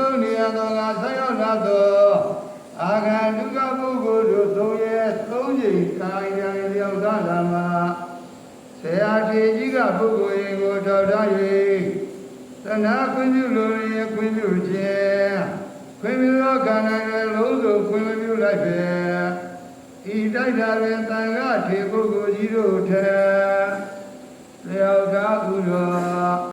လုံးနေရသောငါဆက်ရောက်လာသောအာဂန္တုကပုဂ္ဂိုလ်တို့သုံးရဲ့သုံးချိန်ကာယံလျောက်သားလာမှာဆရာထေကြီးကပုဂ္ဂိုလ်ရင်ကိုထောက်ထား၍သနာခွင့်ပြုလိုရင်ခွင့်ပြုခြင်းခွင့်ပြုသောခန္ဓာရဲ့လုံးစုံခွင့်ပြုလိုက်ပဲဤတိုက်တာတွင်တန်ခါထေပုဂ္ဂိုလ်ကြီးတို့ထဲလျောက်သားဥတော်